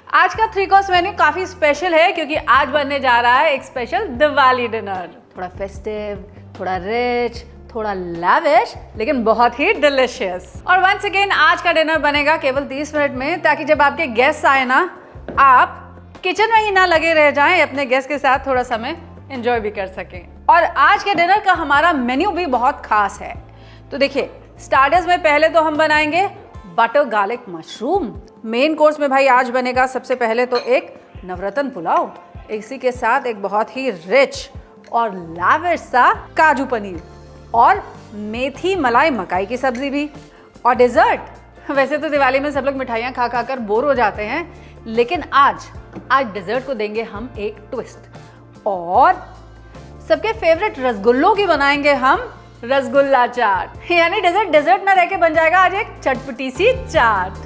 आज का 3 course menu काफी स्पेशल है क्योंकि आज बनने जा रहा है एक स्पेशल दिवाली डिनर। थोड़ा फेस्टिव, थोड़ा रिच, थोड़ा लैविश, लेकिन बहुत ही डिलिशियस। और वंस अगेन आज का डिनर बनेगा केवल 30 मिनट में, ताकि जब आपके गेस्ट आए ना, आप किचन में ही ना लगे रह जाएं, अपने गेस्ट के साथ थोड़ा समय एंजॉय भी कर सकें। और आज के डिनर का हमारा मेन्यू भी बहुत खास है। तो देखिए, स्टार्टर्स में पहले तो हम बनाएंगे butter garlic mushroom. Main course में भाई आज बनेगा सबसे पहले तो एक नवरत्न पुलाव, इसी के साथ एक बहुत ही रिच और लाविश सा काजू पनीर और मेथी मलाई मकाई की सब्जी भी। और डिजर्ट, वैसे तो दिवाली में सब लोग मिठाइयाँ खा खा कर बोर हो जाते हैं, लेकिन आज डिजर्ट को देंगे हम एक ट्विस्ट और सबके फेवरेट रसगुल्लों की बनाएंगे हम रसगुल्ला चाट। यानी डेजर्ट ना रह के बन जाएगा आज एक चटपटी सी चाट।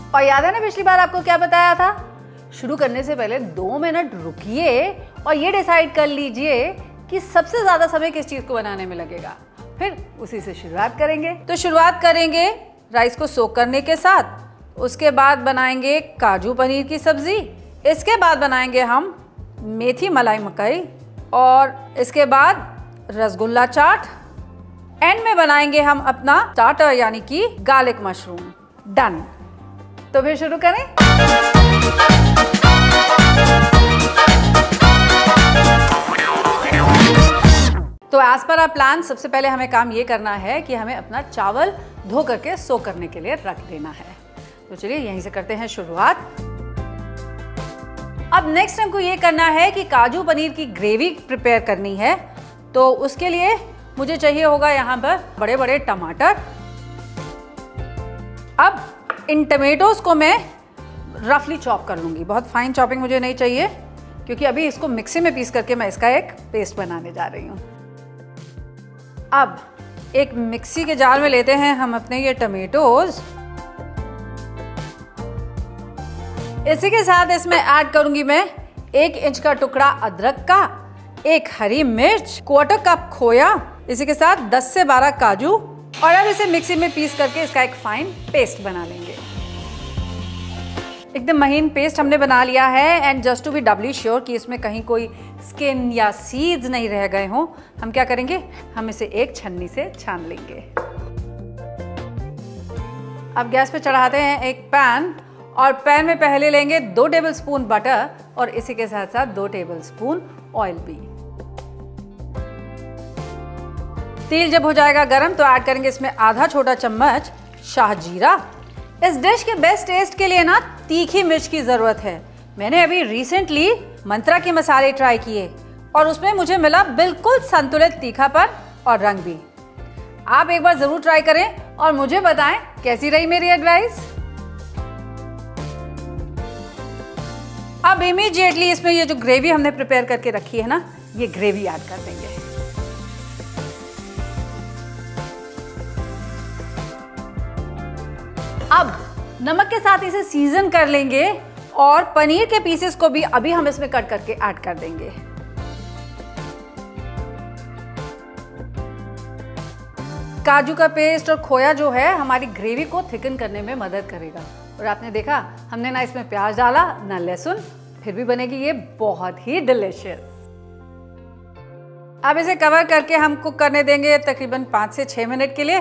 और याद है ना पिछली बार आपको क्या बताया था? शुरू करने से पहले 2 मिनट रुकिए और ये डिसाइड कर लीजिए कि सबसे ज्यादा समय किस चीज को बनाने में लगेगा, फिर उसी से शुरुआत करेंगे। तो शुरुआत करेंगे राइस को सोक करने के साथ, उसके बाद बनाएंगे काजू पनीर की सब्जी, इसके बाद बनाएंगे हम मेथी मलाई मकई और इसके बाद रसगुल्ला चाट, एंड में बनाएंगे हम अपना स्टार्टर यानी कि गार्लिक मशरूम। डन। तो फिर शुरू करें। तो एज पर आवर प्लान सबसे पहले हमें काम ये करना है कि हमें अपना चावल धो करके सोक करने के लिए रख देना है। तो चलिए यहीं से करते हैं शुरुआत। अब नेक्स्ट हमको ये करना है कि काजू पनीर की ग्रेवी प्रिपेयर करनी है। तो उसके लिए मुझे चाहिए होगा यहाँ पर बड़े बड़े टमाटर। अब इन टमेटोज को मैं रफली चॉप कर लूँगी, बहुत फाइन चॉपिंग मुझे नहीं चाहिए क्योंकि अभी इसको मिक्सी में पीस करके मैं इसका एक पेस्ट बनाने जा रही हूँ। अब एक मिक्सी के जार में लेते हैं हम अपने ये टमेटोज। इसी के साथ इसमें ऐड करूंगी मैं 1 इंच का टुकड़ा अदरक का, 1 हरी मिर्च, 1/4 कप खोया, इसी के साथ 10 से 12 काजू। और अब इसे मिक्सी में पीस करके इसका एक फाइन पेस्ट बना लेंगे। एकदम महीन पेस्ट हमने बना लिया है। And just to be doubly sure कि इसमें कहीं कोई स्किन या सीड्स नहीं रह गए हों, हम क्या करेंगे, हम इसे एक छन्नी से छान लेंगे। अब गैस पे चढ़ाते हैं एक पैन और पैन में पहले लेंगे 2 टेबलस्पून बटर और इसी के साथ साथ 2 टेबलस्पून ऑयल भी। तेल जब हो जाएगा गरम तो ऐड करेंगे इसमें आधा छोटा चम्मच शाहजीरा। इस डिश के बेस्ट टेस्ट के लिए ना तीखी मिर्च की जरूरत है। मैंने अभी रिसेंटली मंत्रा के मसाले ट्राई किए और उसमें मुझे मिला बिल्कुल संतुलित तीखापन और रंग भी। आप एक बार जरूर ट्राई करें और मुझे बताएं कैसी रही मेरी एडवाइस। अब इमीडिएटली इसमें ये जो ग्रेवी हमने प्रिपेयर करके रखी है ना, ये ग्रेवी ऐड कर देंगे। अब नमक के साथ इसे सीजन कर लेंगे और पनीर के पीसेस को भी अभी हम इसमें कट करके ऐड कर देंगे। काजू का पेस्ट और खोया जो है हमारी ग्रेवी को थिकन करने में मदद करेगा। और आपने देखा हमने ना इसमें प्याज डाला ना लहसुन, फिर भी बनेगी ये बहुत ही डिलिशियस। अब इसे कवर करके हम कुक करने देंगे तकरीबन 5 से 6 मिनट के लिए।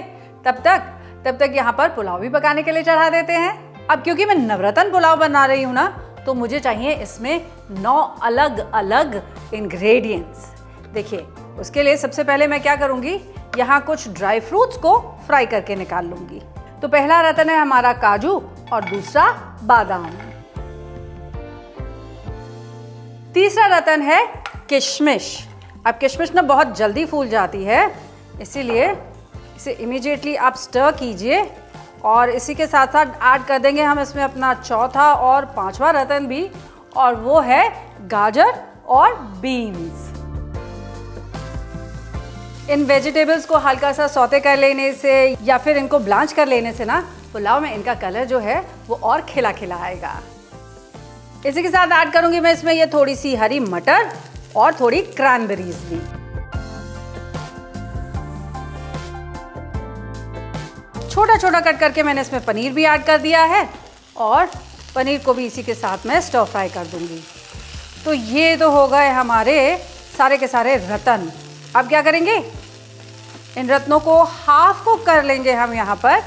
तब तक यहाँ पर पुलाव भी पकाने के लिए चढ़ा देते हैं। अब क्योंकि मैं नवरत्न पुलाव बना रही हूँ ना, तो मुझे चाहिए इसमें 9 अलग अलग इंग्रेडिएंट्स। देखिए, उसके लिए सबसे पहले मैं क्या करूँगी, यहाँ कुछ ड्राई फ्रूट्स को फ्राई करके निकाल लूँगी। तो पहला रत्न है हमारा काजू और दूसरा बादाम। तीसरा रत्न है किशमिश। अब किशमिश ना बहुत जल्दी फूल जाती है, इसीलिए इसे इमीडिएटली आप स्टर कीजिए। और इसी के साथ साथ ऐड कर देंगे हम इसमें अपना चौथा और 5वां रत्न भी, और वो है गाजर और बीन्स। इन वेजिटेबल्स को हल्का सा सौते कर लेने से या फिर इनको ब्लांच कर लेने से ना, पुलाव में इनका कलर जो है वो और खिला खिला आएगा। इसी के साथ ऐड करूंगी मैं इसमें ये थोड़ी सी हरी मटर और थोड़ी क्रैनबेरीज भी। छोटा छोटा कट करके मैंने इसमें पनीर भी ऐड कर दिया है और पनीर को भी इसी के साथ मैं स्टर फ्राई कर दूंगी। तो ये तो हो गए हमारे सारे के सारे रत्न। अब क्या करेंगे, इन रत्नों को हाफ कुक कर लेंगे हम यहाँ पर,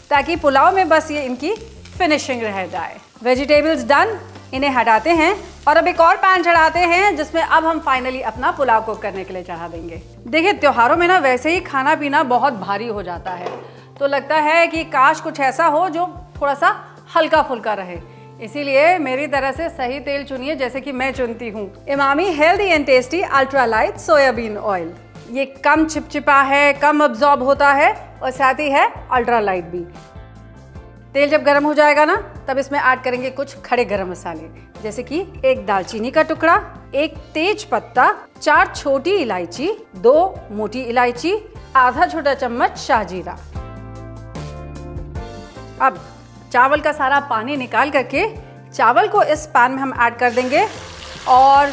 ताकि पुलाव में बस ये इनकी फिनिशिंग रह जाए। वेजिटेबल्स डन, इन्हें हटाते हैं और अब एक और पैन चढ़ाते हैं जिसमें अब हम फाइनली अपना पुलाव कुक करने के लिए चढ़ा देंगे। देखिए त्योहारों में ना वैसे ही खाना पीना बहुत भारी हो जाता है, तो लगता है कि काश कुछ ऐसा हो जो थोड़ा सा हल्का फुल्का रहे। इसीलिए मेरी तरह से सही तेल चुनिए जैसे कि मैं चुनती हूँ। Emami healthy and tasty ultra light soybean oil. ये कम चिपचिपा है, कम अब्जॉर्ब होता है और साथ ही है अल्ट्रा लाइट भी। तेल जब गर्म हो जाएगा ना, तब इसमें ऐड करेंगे कुछ खड़े गरम मसाले, जैसे कि एक दालचीनी का टुकड़ा, एक तेज पत्ता, 4 छोटी इलायची, 2 मोटी इलायची, आधा छोटा चम्मच शाहजीरा। अब चावल का सारा पानी निकाल करके चावल को इस पैन में हम ऐड कर देंगे और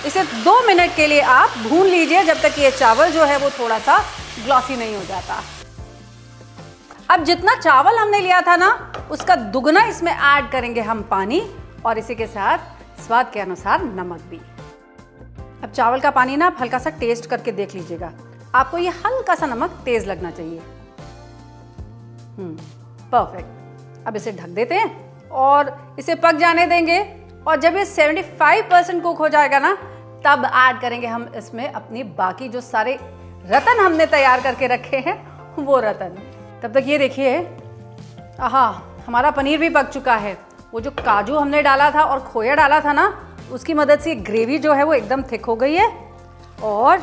इसे 2 मिनट के लिए आप भून लीजिए, जब तक ये चावल जो है वो थोड़ा सा ग्लॉसी नहीं हो जाता। अब जितना चावल हमने लिया था ना, उसका दुगना इसमें ऐड करेंगे हम पानी और इसी के साथ स्वाद के अनुसार नमक भी। अब चावल का पानी ना आप हल्का सा टेस्ट करके देख लीजिएगा, आपको ये हल्का सा नमक तेज लगना चाहिए। परफेक्ट। अब इसे ढक देते हैं और इसे पक जाने देंगे और जब ये 75% कुक हो जाएगा ना, तब ऐड करेंगे हम इसमें अपनी बाकी जो सारे रत्न हमने तैयार करके रखे हैं वो रत्न। तब तक ये देखिए, आहा, हमारा पनीर भी पक चुका है। वो जो काजू हमने डाला था और खोया डाला था ना, उसकी मदद से ग्रेवी जो है वो एकदम थिक हो गई है और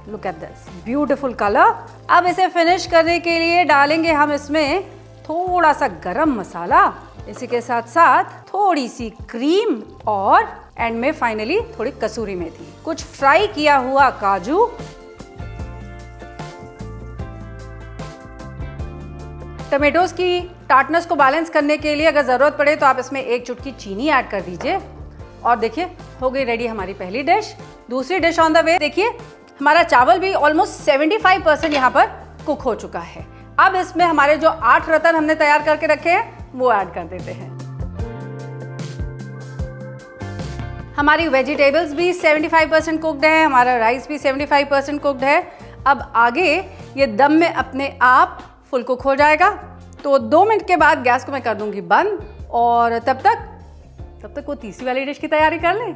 look at this beautiful colour. अब इसे फिनिश करने के लिए डालेंगे हम इसमें थोड़ा सा गरम मसाला, इसी के साथ साथ थोड़ी सी क्रीम और एंड में फाइनली थोड़ी कसूरी मेथी, कुछ फ्राई किया हुआ काजू, टमेटोज की टार्टनेस को बैलेंस करने के लिए अगर जरूरत पड़े तो आप इसमें 1 चुटकी चीनी ऐड कर दीजिए। और देखिए हो गई रेडी हमारी पहली डिश। दूसरी डिश ऑन द वे। देखिए हमारा चावल भी ऑलमोस्ट 75% यहाँ पर कुक हो चुका है। अब इसमें हमारे जो 8 रत्न हमने तैयार करके रखे हैं वो ऐड कर देते हैं। हमारी वेजिटेबल्स भी 75% कुक्ड है, हमारा राइस भी 75% कुक्ड है। अब आगे ये दम में अपने आप फुल कुक हो जाएगा, तो 2 मिनट के बाद गैस को मैं कर दूंगी बंद और तब तक वो तीसरी वाली डिश की तैयारी कर लें।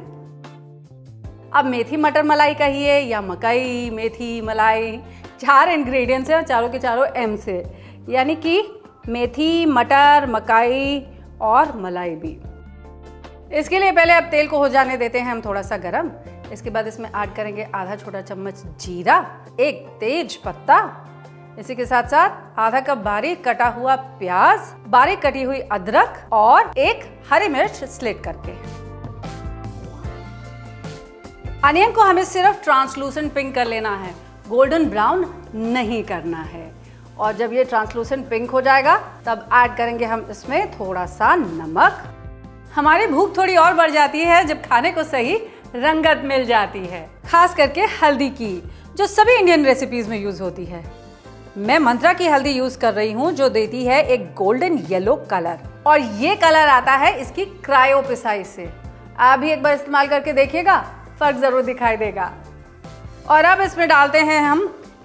अब मेथी मटर मलाई कहिए या मकई मेथी मलाई, 4 इंग्रेडिएंट्स हैं, चारों के चारों एम से, यानी कि मेथी मटर मकई और मलाई भी। इसके लिए पहले अब तेल को हो जाने देते हैं हम थोड़ा सा गरम। इसके बाद इसमें ऐड करेंगे आधा छोटा चम्मच जीरा, 1 तेज पत्ता, इसी के साथ साथ आधा कप बारीक कटा हुआ प्याज, बारीक कटी हुई अदरक और 1 हरी मिर्च स्लिट करके। अनियन को हमें सिर्फ ट्रांसलूसेंट पिंक कर लेना है, गोल्डन ब्राउन नहीं करना है। और जब ये ट्रांसलूसेंट पिंक हो जाएगा तब ऐड करेंगे हम इसमें थोड़ा सा नमक। हमारी भूख थोड़ी और बढ़ जाती है जब खाने को सही रंगत मिल जाती है, खास करके हल्दी की, जो सभी इंडियन रेसिपीज में यूज होती है। मैं मंत्रा की हल्दी यूज कर रही हूँ जो देती है एक गोल्डन येलो कलर, और ये कलर आता है इसकी क्रायोपिसाइज से। आप भी एक बार इस्तेमाल करके देखिएगा, फर्क जरूर दिखाई देगा। और अब इसमें डालते हैं हम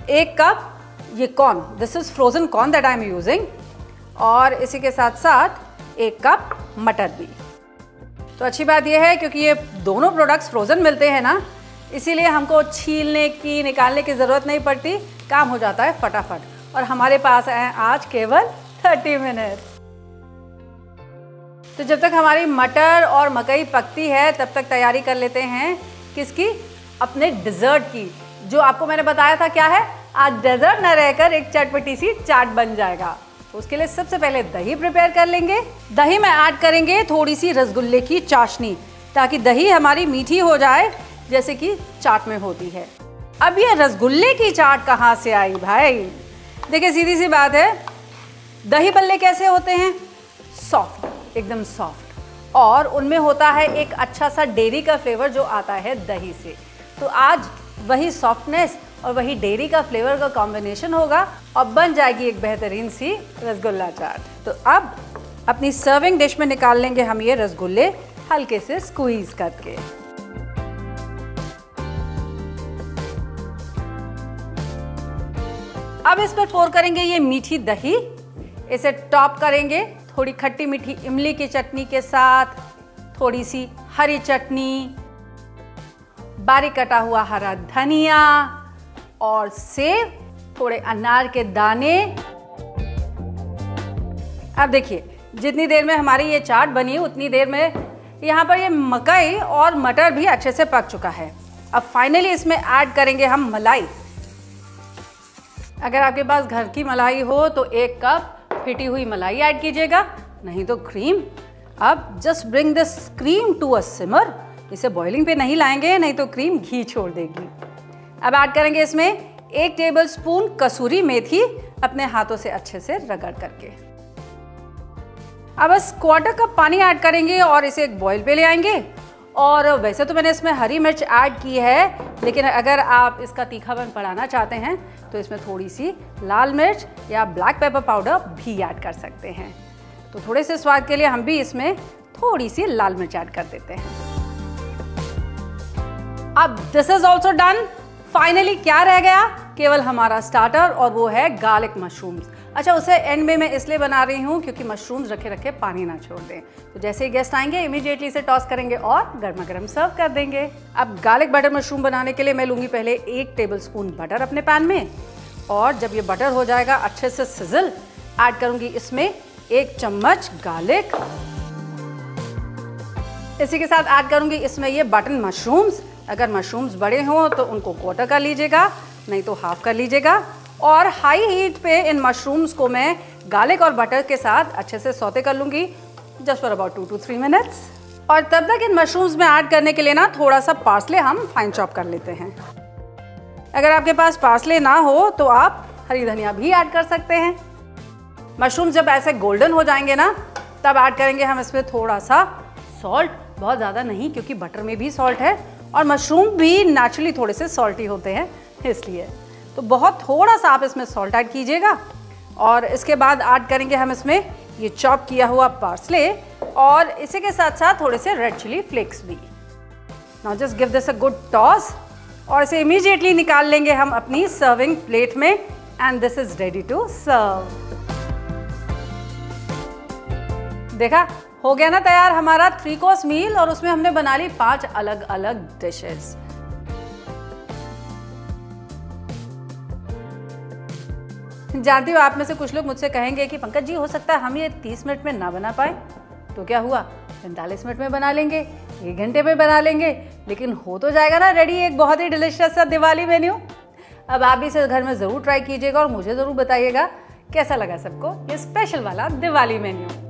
1 कप ये corn, this is frozen corn that I am using, और इसी के साथ साथ 1 कप मटर भी। तो अच्छी बात यह है क्योंकि ये दोनों प्रोडक्ट्स फ्रोजन मिलते हैं ना, इसीलिए हमको छीलने की निकालने की ज़रूरत नहीं पड़ती, काम हो जाता है फटाफट। और हमारे पास है आज केवल 30 मिनट। तो जब तक हमारी मटर और मकई पकती है तब तक तैयारी कर लेते हैं किसकी, अपने डिज़र्ट की, जो आपको मैंने बताया था क्या है, आज डेजर्ट न रहकर एक चटपटी सी चाट बन जाएगा। तो उसके लिए सबसे पहले दही प्रिपेयर कर लेंगे। दही में ऐड करेंगे थोड़ी सी रसगुल्ले की चाशनी, ताकि दही हमारी मीठी हो जाए जैसे कि चाट में होती है। अब ये रसगुल्ले की चाट कहाँ से आई भाई? देखिए सीधी सी बात है, दही बल्ले कैसे होते हैं, सॉफ्ट, एकदम सॉफ्ट, और उनमें होता है एक अच्छा सा डेयरी का फ्लेवर जो आता है दही से। तो आज वही सॉफ्टनेस और वही डेयरी का फ्लेवर का कॉम्बिनेशन होगा और बन जाएगी एक बेहतरीन सी रसगुल्ला चाट। तो अब अपनी सर्विंग डिश में निकाल लेंगे हम ये रसगुल्ले हल्के से स्क्वीज करके। अब इस पर पोर करेंगे ये मीठी दही, इसे टॉप करेंगे थोड़ी खट्टी मीठी इमली की चटनी के साथ, थोड़ी सी हरी चटनी, बारीक कटा हुआ हरा धनिया और सेब, थोड़े अनार के दाने। अब देखिए जितनी देर में हमारी ये चाट बनी उतनी देर में यहाँ पर ये मकई और मटर भी अच्छे से पक चुका है। अब फाइनली इसमें ऐड करेंगे हम मलाई। अगर आपके पास घर की मलाई हो तो 1 कप फिटी हुई मलाई ऐड कीजिएगा, नहीं तो क्रीम। अब just bring this cream to a simmer, इसे बॉइलिंग पे नहीं लाएंगे नहीं तो क्रीम घी छोड़ देगी। अब ऐड करेंगे इसमें 1 टेबलस्पून कसूरी मेथी अपने हाथों से अच्छे से रगड़ करके। अब बस 1/4 कप पानी ऐड करेंगे और इसे एक बॉईल पे ले आएंगे। और वैसे तो मैंने इसमें हरी मिर्च ऐड की है, लेकिन अगर आप इसका तीखापन बढ़ाना चाहते हैं तो इसमें थोड़ी सी लाल मिर्च या ब्लैक पेपर पाउडर भी ऐड कर सकते हैं। तो थोड़े से स्वाद के लिए हम भी इसमें थोड़ी सी लाल मिर्च ऐड कर देते हैं। अब this is also done. Finally क्या रह गया? केवल हमारा स्टार्टर, और वो है गार्लिक मशरूम्स। अच्छा, उसे एंड में मैं इसलिए बना रही हूँ क्योंकि मशरूम्स रखे रखे पानी ना छोड़ दें। तो जैसे ही गेस्ट आएंगे इमीडिएटली इसे टॉस करेंगे और गर्मा गर्म सर्व कर देंगे। अब गार्लिक बटर मशरूम बनाने के लिए मैं लूँगी पहले 1 टेबलस्पून बटर अपने पैन में, और जब ये बटर हो जाएगा अच्छे से सिजल, ऐड करूँगी इसमें 1 चम्मच गार्लिक। इसी के साथ ऐड करूँगी इसमें ये बटन मशरूम्स। अगर मशरूम्स बड़े हों तो उनको 1/4 कर लीजिएगा, नहीं तो हाफ कर लीजिएगा। और हाई हीट पे इन मशरूम्स को मैं गार्लिक और बटर के साथ अच्छे से सौते कर लूँगी, just for about 2 to 3 minutes. और तब तक इन मशरूम्स में ऐड करने के लिए ना थोड़ा सा पार्सले हम फाइन चॉप कर लेते हैं। अगर आपके पास पार्सले ना हो तो आप हरी धनिया भी ऐड कर सकते हैं। मशरूम जब ऐसे गोल्डन हो जाएंगे ना, तब ऐड करेंगे हम इसमें थोड़ा सा सॉल्ट, बहुत ज़्यादा नहीं क्योंकि बटर में भी सॉल्ट है और मशरूम भी नेचुरली थोड़े से सॉल्टी होते हैं, इसलिए तो बहुत थोड़ा सा आप इसमें सॉल्ट ऐड कीजिएगा। और इसके बाद ऐड करेंगे हम इसमें ये चॉप किया हुआ पार्सले, और इसी के साथ साथ थोड़े से रेड चिली फ्लेक्स भी। Now just give this a good toss, और इसे इमीडिएटली निकाल लेंगे हम अपनी सर्विंग प्लेट में, and this is ready to serve. देखा, हो गया ना तैयार हमारा 3 कोर्स मील, और उसमें हमने बना ली 5 अलग अलग डिशेस। जानती हूँ आप में से कुछ लोग मुझसे कहेंगे कि पंकज जी, हो सकता है हम ये 30 मिनट में ना बना पाए, तो क्या हुआ, 45 मिनट में बना लेंगे, 1 घंटे में बना लेंगे, लेकिन हो तो जाएगा ना रेडी एक बहुत ही डिलीशियस सा दिवाली मेन्यू। अब आप भी इसे घर में ज़रूर ट्राई कीजिएगा और मुझे ज़रूर बताइएगा कैसा लगा सबको ये स्पेशल वाला दिवाली मेन्यू।